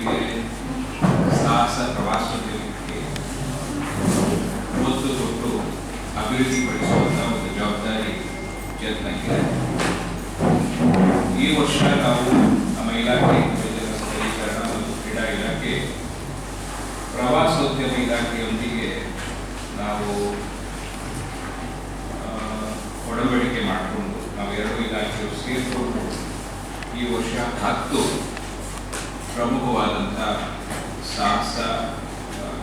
ಮಕ್ಕಳಿಗೆ ಸಾಹಸ ಪ್ರವಾಸೋದ್ಯಮಕ್ಕೆ ಒತ್ತು ಕೊಟ್ಟು ಅಭಿವೃದ್ಧಿಪಡಿಸುವಂಥ ಒಂದು ಜವಾಬ್ದಾರಿ ಚೇತನಕ್ಕೆ ಈ ವರ್ಷ ನಾವು ನಮ್ಮ ಇಲಾಖೆ ಯುವಜನ ಸಬಲೀಕರಣ ಮತ್ತು ಕ್ರೀಡಾ ಇಲಾಖೆ ಪ್ರವಾಸೋದ್ಯಮ ಇಲಾಖೆಯೊಂದಿಗೆ ನಾವು ಒಡಂಬಡಿಕೆ ಮಾಡಿಕೊಂಡು ನಾವು ಎರಡು ಇಲಾಖೆಯು ಸೇರಿಕೊಂಡು ಈ ವರ್ಷ 10 ಪ್ರಮುಖವಾದಂಥ ಸಾಹಸ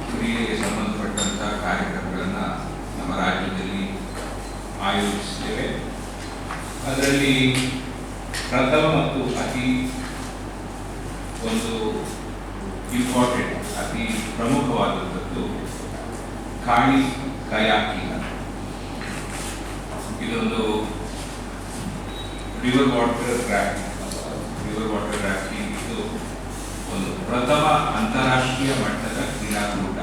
ಕ್ರೀಡೆಗೆ ಸಂಬಂಧಪಟ್ಟಂಥ ಕಾರ್ಯಕ್ರಮಗಳನ್ನು ನಮ್ಮ ರಾಜ್ಯದಲ್ಲಿ ಆಯೋಜಿಸಿದ್ದೇವೆ. ಅದರಲ್ಲಿ ಪ್ರಥಮ ಮತ್ತು ಅತಿ ಒಂದು ಇಂಪಾರ್ಟೆಂಟ್ ಅತಿ ಪ್ರಮುಖವಾದಂಥದ್ದು ಕಾಳಿ ಕಯಾಕಿಂಗ್. ಇದೊಂದು ರಿವರ್ ವಾಟರ್ ರಾಫ್ಟಿಂಗ್ ಇದು ಒಂದು ಪ್ರಥಮ ಅಂತಾರಾಷ್ಟ್ರೀಯ ಮಟ್ಟದ ಕ್ರೀಡಾಕೂಟ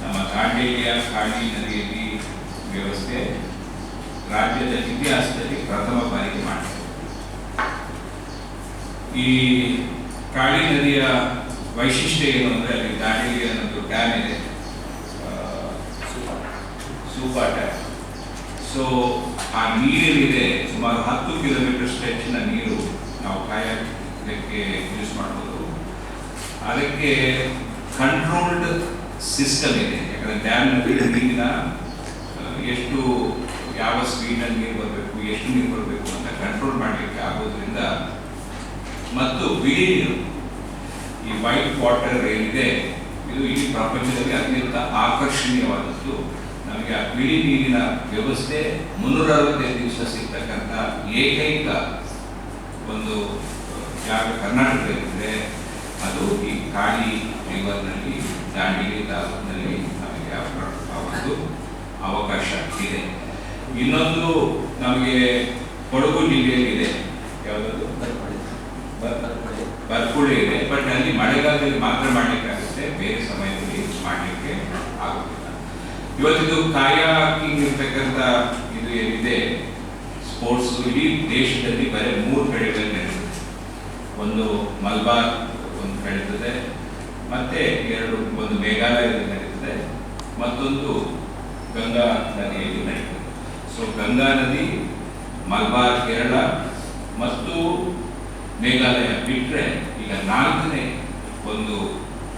ನಮ್ಮ ದಾಂಡೇಲಿಯ ಕಾಳಿ ನದಿಯಲ್ಲಿ ವ್ಯವಸ್ಥೆ ರಾಜ್ಯದ ಇತಿಹಾಸದಲ್ಲಿ ಪ್ರಥಮ ಬಾರಿಗೆ ಮಾಡಿದೆ. ಈ ಕಾಳಿ ನದಿಯ ವೈಶಿಷ್ಟ್ಯ ಏನು ಅಂದರೆ ಅಲ್ಲಿ ದಾಂಡೇಲಿಯ ಒಂದು ಡ್ಯಾಮ್ ಇದೆ, ಸೂಪಾ ಡ್ಯಾಮ್. ಸೊ ಆ ನೀರೇನಿದೆ ಸುಮಾರು 10 ಕಿಲೋಮೀಟರ್ ಸ್ಟ್ರೆಚ್ನ ನೀರು ನಾವು ಕಾಯಕ್ಕೆ ಯೂಸ್ ಮಾಡ್ಬೋದು. ಅದಕ್ಕೆ ಕಂಟ್ರೋಲ್ಡ್ ಸಿಸ್ಟಮ್ ಇದೆ. ಯಾಕಂದರೆ ಡ್ಯಾಮ್ನಲ್ಲಿ ನೀರಿನ ಎಷ್ಟು ಯಾವ ಸ್ಪೀಡಲ್ಲಿ ನೀರು ಬರಬೇಕು, ಎಷ್ಟು ನೀರು ಬರಬೇಕು ಅಂತ ಕಂಟ್ರೋಲ್ ಮಾಡಲಿಕ್ಕೆ ಆಗೋದ್ರಿಂದ ಮತ್ತು ಬಿಳಿ ನೀರು ಈ ವೈಟ್ ವಾಟರ್ ಏನಿದೆ ಇದು ಇಡೀ ಪ್ರಪಂಚದಲ್ಲಿ ಅತ್ಯಂತ ಆಕರ್ಷಣೀಯವಾದದ್ದು. ನಮಗೆ ಆ ಬಿಳಿ ನೀರಿನ ವ್ಯವಸ್ಥೆ 365 ದಿವಸ ಸಿಗ್ತಕ್ಕಂಥ ಏಕೈಕ ಒಂದು ಜಾಗ ಕರ್ನಾಟಕದಲ್ಲಿದೆ. ಅದು ಈ ಕಾಳಿ ರಿವರ್ನಲ್ಲಿ ದಾಂಡೇಲಿ ತಾಲೂಕಿನಲ್ಲಿ ನಮಗೆ ಆ ಒಂದು ಅವಕಾಶ ಇದೆ. ಇನ್ನೊಂದು ನಮಗೆ ಕೊಡಗು ಜಿಲ್ಲೆಯಲ್ಲಿ ಇದೆ, ಯಾವುದಾದ್ರು ಬರ್ಕುಳಿ ಇದೆ. ಬಟ್ ಅಲ್ಲಿ ಮಳೆಗಾಲದಲ್ಲಿ ಮಾತ್ರ ಮಾಡಲಿಕ್ಕಾಗುತ್ತೆ, ಬೇರೆ ಸಮಯದಲ್ಲಿ ಮಾಡಲಿಕ್ಕೆ ಆಗುತ್ತಿಲ್ಲ. ಇವತ್ತಿದು ಕಾಯಾಕಿಂಗ್ ಇರ್ತಕ್ಕಂಥ ಇದು ಏನಿದೆ ಸ್ಪೋರ್ಟ್ಸ್ ಇಡೀ ದೇಶದಲ್ಲಿ ಬರೀ 3 ಕಡೆಗಳಲ್ಲಿ ನಡೀತದೆ. ಒಂದು ಮಲ್ಬಾರ್ ಒಂದು ನಡೀತದೆ, ಮತ್ತೆ ಒಂದು ಮೇಘಾಲಯದಲ್ಲಿ ನಡೀತದೆ, ಮತ್ತೊಂದು ಗಂಗಾ ನದಿಯಲ್ಲಿ ನಡೀತದೆ. ಸೊ ಗಂಗಾ ನದಿ, ಮಲ್ಬಾರ್ ಕೇರಳ ಮತ್ತು ಮೇಘಾಲಯ ಬಿಟ್ಟರೆ ಈಗ 4ನೇ ಒಂದು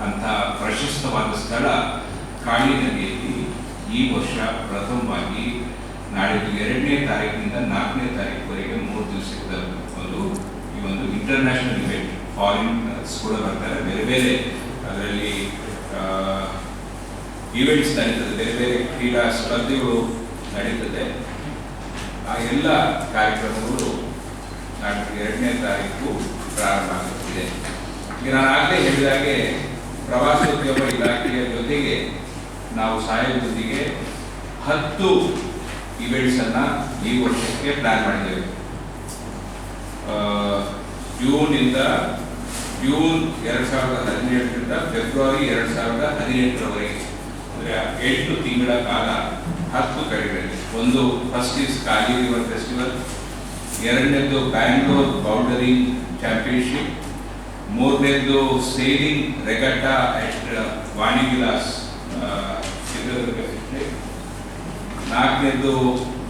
ಅಂಥ ಪ್ರಶಸ್ತವಾದ ಸ್ಥಳ ಕಾಳಿ ನದಿಯಲ್ಲಿ ಈ ವರ್ಷ ಪ್ರಥಮವಾಗಿ ನಾಡಿದ್ದು 2ನೇ ತಾರೀಕಿನಿಂದ 4ನೇ ತಾರೀಕುವರೆಗೆ 3 ದಿವಸದ ಈ ಒಂದು ಇಂಟರ್ನ್ಯಾಷನಲ್ ಇವೆಂಟ್. ಫಾರಿನ್ಸ್ ಕೂಡ ಬರ್ತಾರೆ, ಬೇರೆ ಬೇರೆ ಅದರಲ್ಲಿ ಈವೆಂಟ್ಸ್ ನಡೀತದೆ, ಬೇರೆ ಬೇರೆ ಕ್ರೀಡಾ ಸ್ಪರ್ಧೆಗಳು ನಡೀತದೆ. ಆ ಎಲ್ಲ ಕಾರ್ಯಕ್ರಮಗಳು ನಾಡಿದ್ದು 2ನೇ ತಾರೀಕು ಪ್ರಾರಂಭ ಆಗುತ್ತಿದೆ. ಈಗ ನಾನು ಆಗಲೇ ಹೇಳಿದಾಗೆ ಪ್ರವಾಸೋದ್ಯಮ ಇಲಾಖೆಯ ಜೊತೆಗೆ ನಾವು ಸಹಾಯದೊಂದಿಗೆ 10 ಇವೆಂಟ್ಸನ್ನು ಈ ವರ್ಷಕ್ಕೆ ಪ್ಲಾನ್ ಮಾಡಿದ್ದೇವೆ. ಜೂನ್ 2017ರಿಂದ ಫೆಬ್ರವರಿ 2018ರವರೆಗೆ ಅಂದರೆ 8 ತಿಂಗಳ ಕಾಲ 10 ಕಡೆಗಳಲ್ಲಿ. ಒಂದು first is Kali river festival, 2ನೇದು ಬ್ಯಾಂಗ್ಳೂರ್ ಬೌಲ್ಡರಿಂಗ್ ಚಾಂಪಿಯನ್ಶಿಪ್, 3ನೇದು sailing regatta at Vanivilas Chitradurga, 4ನೇದು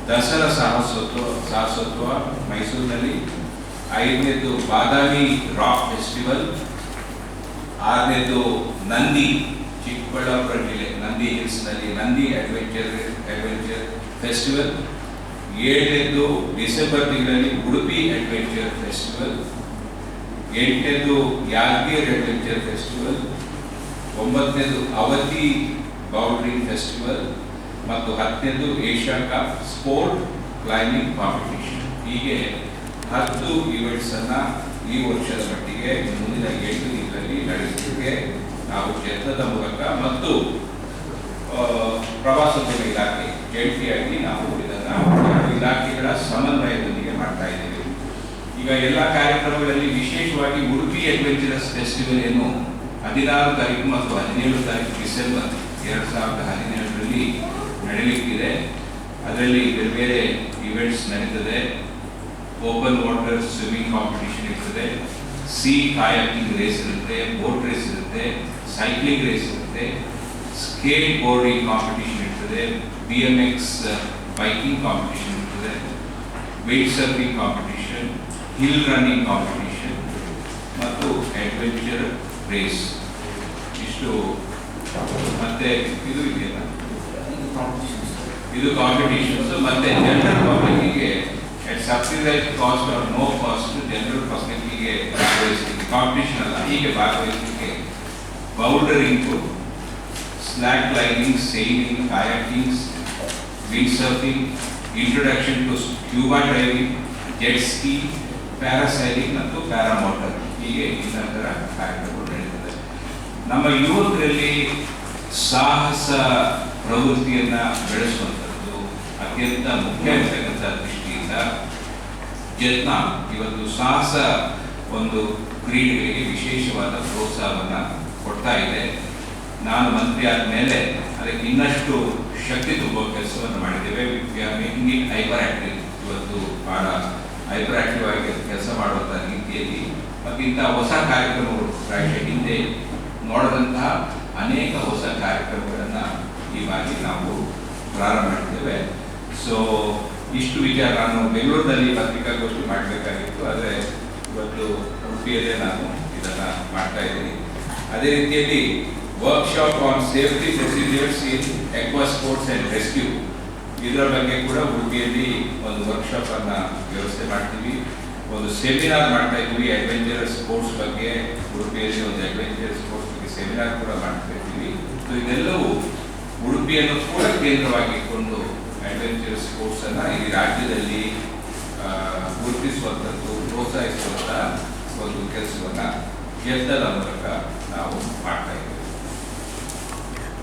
ದಸರಾ ಸಾಹಸೋತ್ಸವ ಮೈಸೂರಿನಲ್ಲಿ, 5ನೇದು ಬಾದಾಮಿ ರಾಕ್ ಫೆಸ್ಟಿವಲ್, 6ನೇದು ನಂದಿ ಚಿಕ್ಕಬಳ್ಳಾಪುರ ಜಿಲ್ಲೆ ನಂದಿ ಹಿಲ್ಸ್ನಲ್ಲಿ ನಂದಿ ಅಡ್ವೆಂಚರ್ ಫೆಸ್ಟಿವಲ್, 7ನೇದು ಡಿಸೆಂಬರ್ ತಿಂಗಳಲ್ಲಿ ಉಡುಪಿ ಅಡ್ವೆಂಚರ್ ಫೆಸ್ಟಿವಲ್, 8ನೇದು ಯಾದಗಿರಿ ಅಡ್ವೆಂಚರ್ ಫೆಸ್ಟಿವಲ್, 9ನೇದು ಅವಧಿ ಬೌಲ್ಡರಿಂಗ್ ಫೆಸ್ಟಿವಲ್ ಮತ್ತು 10ನೇದು Asia cup sport climbing competition. ಹೀಗೆ 10 ಇವೆಂಟ್ಸನ್ನು ಈ ವರ್ಷದ ಮಟ್ಟಿಗೆ ಮುಂದಿನ 8 ತಿಂಗಳಲ್ಲಿ ನಡೆಸಲಿಕ್ಕೆ ನಾವು ಯತ್ನದ ಮೂಲಕ ಮತ್ತು ಪ್ರವಾಸೋದ್ಯಮ ಇಲಾಖೆ ಜಂಟಿಯಾಗಿ ನಾವು ಇದನ್ನು ಇಲಾಖೆಗಳ ಸಮನ್ವಯದೊಂದಿಗೆ ಮಾಡ್ತಾ ಇದ್ದೇವೆ. ಈಗ ಎಲ್ಲ ಕಾರ್ಯಕ್ರಮಗಳಲ್ಲಿ ವಿಶೇಷವಾಗಿ ಉಡುಪಿ ಅಡ್ವೆಂಚರಸ್ ಫೆಸ್ಟಿವಲ್ ಏನು 16 ತಾರೀಕು ಮತ್ತು 17 ತಾರೀಕು ಡಿಸೆಂಬರ್ 2017ರಲ್ಲಿ ನಡೆಯಲಿಕ್ಕಿದೆ. ಅದರಲ್ಲಿ ಬೇರೆ ಬೇರೆ ಇವೆಂಟ್ಸ್ ನಡೀತದೆ. ಓಪನ್ ವಾಟರ್ ಸ್ವಿಮ್ಮಿಂಗ್ ಕಾಂಪಿಟೇಷನ್ ಇರ್ತದೆ, ಸಿ ಕಾಯಾಕಿಂಗ್ ರೇಸ್ ಇರುತ್ತೆ, ಬೋಟ್ ರೇಸ್ ಇರುತ್ತೆ, ಸೈಕ್ಲಿಂಗ್ ರೇಸ್ ಇರುತ್ತೆ, ಸ್ಕೇಟ್ ಬೋರ್ಡಿಂಗ್ ಕಾಂಪಿಟೇಷನ್ ಇರ್ತದೆ, BMX ಬೈಕಿಂಗ್ ಕಾಂಪಿಟೇಷನ್ ಇರ್ತದೆ, ವೇಟ್ surfing competition, hill running competition ಮತ್ತು ಅಡ್ವೆಂಚರ್ ರೇಸ್. ಇಷ್ಟು ಮತ್ತೆ ಇದು ಇದೆಯಲ್ಲ, ಇದು ಕಾಂಪಿಟೇಷನ್ಸ್. ಮತ್ತೆ ಜನರಲ್ ಪಬ್ಲಿಕ್ಕಿಗೆ at subsidised cost or no cost general ಪಬ್ಲಿಕ್ಕಿಗೆ ಭಾಗವಹಿಸಲಿಕ್ಕೆ, ಕಾಂಪಿಟೇಷನ್ ಅಲ್ಲ, ಹೀಗೆ ಭಾಗವಹಿಸಲಿಕ್ಕೆ bouldering, slack climbing, sailing, kayaking, windsurfing, introduction to scuba driving, jet ski, parasailing ಮತ್ತು ಪ್ಯಾರಾಮೋಟರ್, ಹೀಗೆ ಇನ್ನಿತರ ಕಾರ್ಯಕ್ರಮಗಳು ನಡೀತದೆ. ನಮ್ಮ ಯುವಕರಲ್ಲಿ ಸಾಹಸ ಪ್ರವೃತ್ತಿಯನ್ನು ಬೆಳೆಸುವಂಥದ್ದು ಅತ್ಯಂತ ಮುಖ್ಯ ಇರತಕ್ಕಂಥ ದೃಷ್ಟಿಯಿಂದ ಯತ್ನ ಇವತ್ತು ಸಾಹಸ ಒಂದು ಕ್ರೀಡೆಗಳಿಗೆ ವಿಶೇಷವಾದ ಪ್ರೋತ್ಸಾಹವನ್ನು ಕೊಡ್ತಾ ಇದೆ. ನಾನು ಮಂತ್ರಿ ಆದ ಮೇಲೆ ಅದಕ್ಕೆ ಇನ್ನಷ್ಟು ಶಕ್ತಿ ತುಂಬುವ ಕೆಲಸವನ್ನು ಮಾಡಿದ್ದೇವೆ. Making it hyper active. ಇವತ್ತು ಬಹಳ ಹೈಪರ್ ಆಕ್ಟಿವ್ ಆಗಿ ಕೆಲಸ ಮಾಡುವಂಥ ರೀತಿಯಲ್ಲಿ ಮತ್ತು ಇಂತಹ ಹೊಸ ಕಾರ್ಯಕ್ರಮಗಳು ಪ್ರಾಯಶಃ ಹಿಂದೆ ನೋಡದಂತಹ ಅನೇಕ ಹೊಸ ಕಾರ್ಯಕ್ರಮಗಳನ್ನು ಈ ಬಾರಿ ನಾವು ಪ್ರಾರಂಭ ಮಾಡಿದ್ದೇವೆ. ಸೊ ಇಷ್ಟು ವಿಚಾರ ನಾನು ಬೆಂಗಳೂರಿನಲ್ಲಿ ಪತ್ರಿಕಾಗೋಷ್ಠಿ ಮಾಡಬೇಕಾಗಿತ್ತು, ಆದರೆ ಇವತ್ತು ಉಡುಪಿಯಲ್ಲೇ ನಾನು ಇದನ್ನು ಮಾಡ್ತಾ ಇದ್ದೀನಿ. ಅದೇ ರೀತಿಯಲ್ಲಿ workshop on safety procedures in aqua sports and rescue, ಇದರ ಬಗ್ಗೆ ಕೂಡ ಉಡುಪಿಯಲ್ಲಿ ಒಂದು ವರ್ಕ್ಶಾಪನ್ನು ವ್ಯವಸ್ಥೆ ಮಾಡ್ತೀವಿ. ಒಂದು ಸೆಮಿನಾರ್ ಮಾಡ್ತಾ ಇದ್ವಿ ಅಡ್ವೆಂಚರ್ ಸ್ಪೋರ್ಟ್ಸ್ ಬಗ್ಗೆ. ಉಡುಪಿಯಲ್ಲಿ ಒಂದು ಅಡ್ವೆಂಚರ್ ಸ್ಪೋರ್ಟ್ಸ್ ಬಗ್ಗೆ ಸೆಮಿನಾರ್ ಕೂಡ ಮಾಡ್ತಾ ಇದ್ದೀವಿ. ಸೊ ಇದೆಲ್ಲವೂ ಉಡುಪಿಯನ್ನು ಕೂಡ ಕೇಂದ್ರವಾಗಿಟ್ಕೊಂಡು ಅಡ್ವೆಂಚರ್ ಸ್ಪೋರ್ಟ್ಸನ್ನು ಈ ರಾಜ್ಯದಲ್ಲಿ ಗುರುತಿಸುವಂಥದ್ದು, ಪ್ರೋತ್ಸಾಹಿಸುವಂಥ ಒಂದು ಕೆಲಸವನ್ನು ಯತ್ನದ ಮೂಲಕ ನಾವು